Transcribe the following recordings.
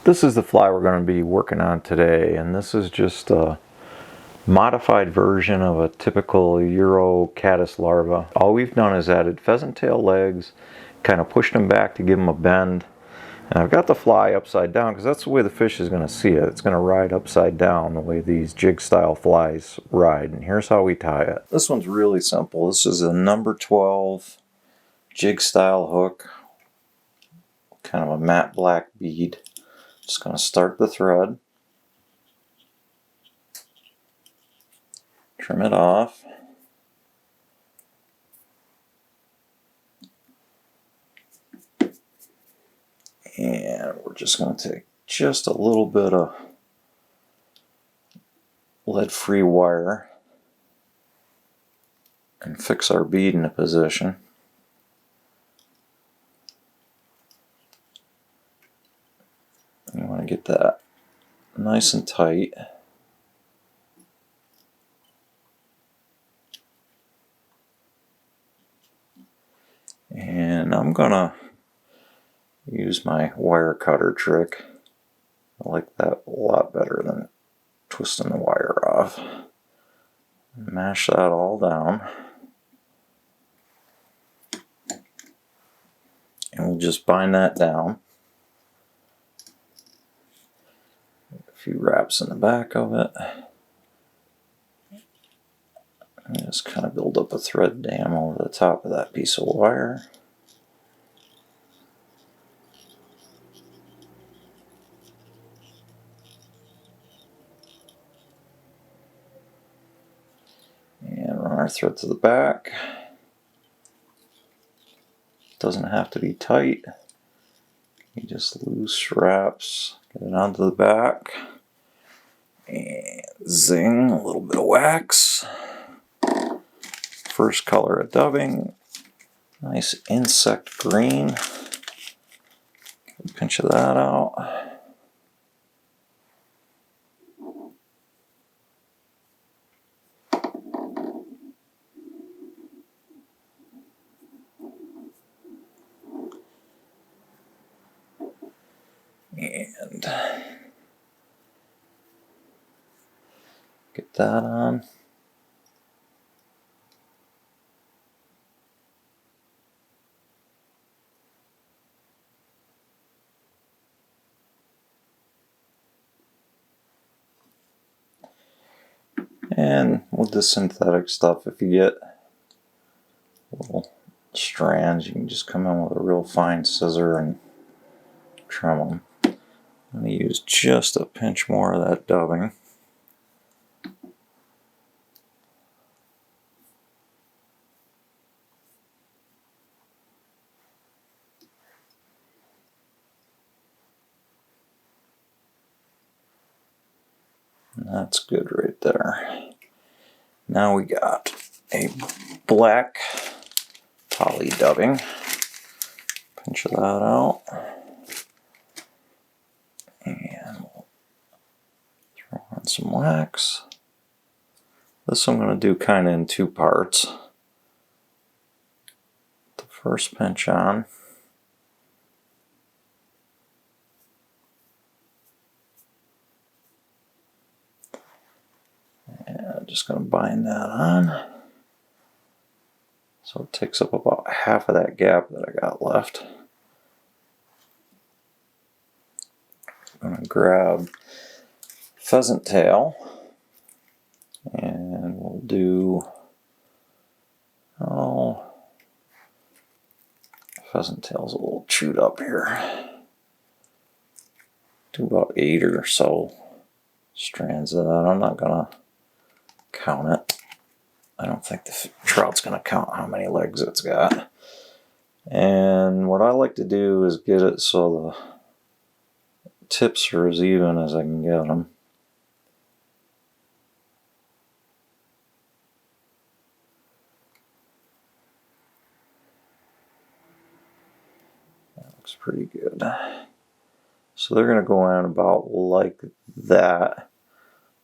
This is the fly we're going to be working on today, and this is just a modified version of a typical Euro caddis larva. All we've done is added pheasant tail legs, kind of pushed them back to give them a bend. And I've got the fly upside down because that's the way the fish is going to see it. It's going to ride upside down the way these jig style flies ride. And here's how we tie it. This one's really simple. This is a number 12 jig style hook, kind of a matte black bead. Just going to start the thread, trim it off, and we're just going to take just a little bit of lead-free wire and fix our bead into position. You want to get that nice and tight. And I'm gonna use my wire cutter trick. I like that a lot better than twisting the wire off. Mash that all down. And we'll just bind that down. A few wraps in the back of it. And just kind of build up a thread dam over the top of that piece of wire. And run our thread to the back. Doesn't have to be tight. You just loose wraps, get it onto the back, and zing, a little bit of wax. First color of dubbing, nice insect green. Pinch of that out. And get that on. And with the synthetic stuff, if you get little strands, you can just come in with a real fine scissor and trim them. I'm going to use just a pinch more of that dubbing. And that's good right there. Now we got a black poly dubbing. Pinch that out. And we'll throw on some wax. This I'm going to do kind of in two parts. The first pinch on. And I'm just going to bind that on. So it takes up about half of that gap that I got left. I'm going to grab pheasant tail, and we'll do, pheasant tail's a little chewed up here. Do about 8 or so strands of that. I'm not going to count it. I don't think the trout's going to count how many legs it's got. And what I like to do is get it so the tips are as even as I can get them. That looks pretty good. So they're going to go in about like that.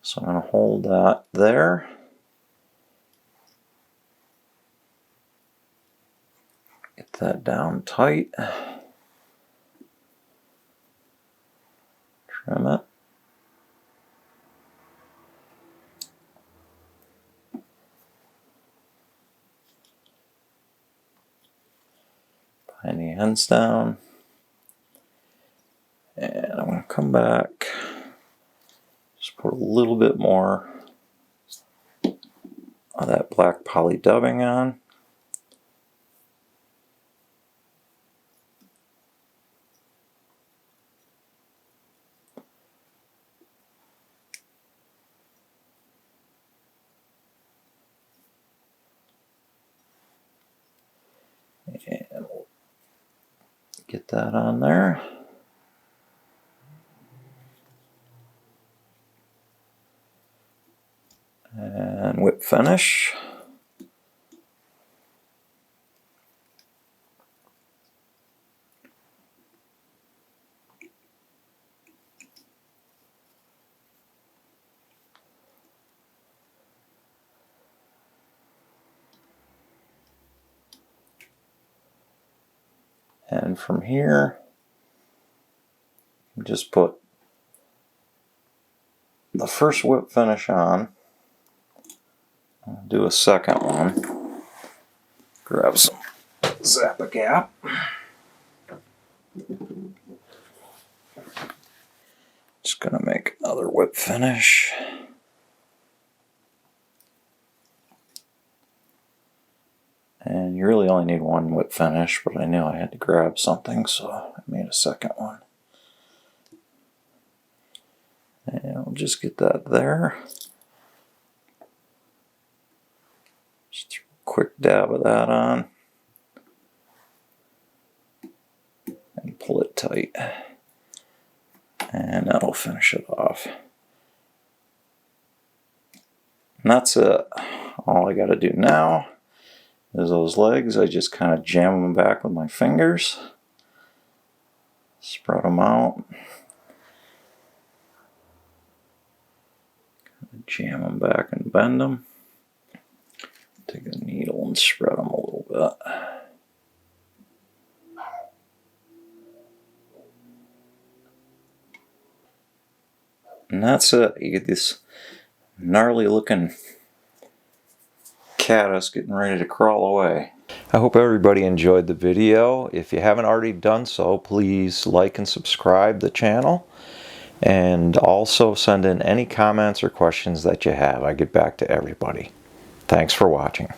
So I'm going to hold that there. Get that down tight. Trim it. Pine the ends down. And I'm going to come back, just put a little bit more of that black poly dubbing on. And we'll get that on there. And whip finish. And from here, just put the first whip finish on. I'll do a second one. Grab some Zappa Gap. Just gonna make another whip finish. And you really only need one whip finish, but I knew I had to grab something, so I made a second one. And I'll just get that there. Just throw a quick dab of that on. And pull it tight. And that'll finish it off. And that's it. All I gotta do now is those legs, I just kind of jam them back with my fingers. Spread them out. Jam them back and bend them. Take a needle and spread them a little bit. And that's it. You get this gnarly looking caddis getting ready to crawl away. I hope everybody enjoyed the video. If you haven't already done so, please like and subscribe the channel. And also send in any comments or questions that you have. I get back to everybody. Thanks for watching.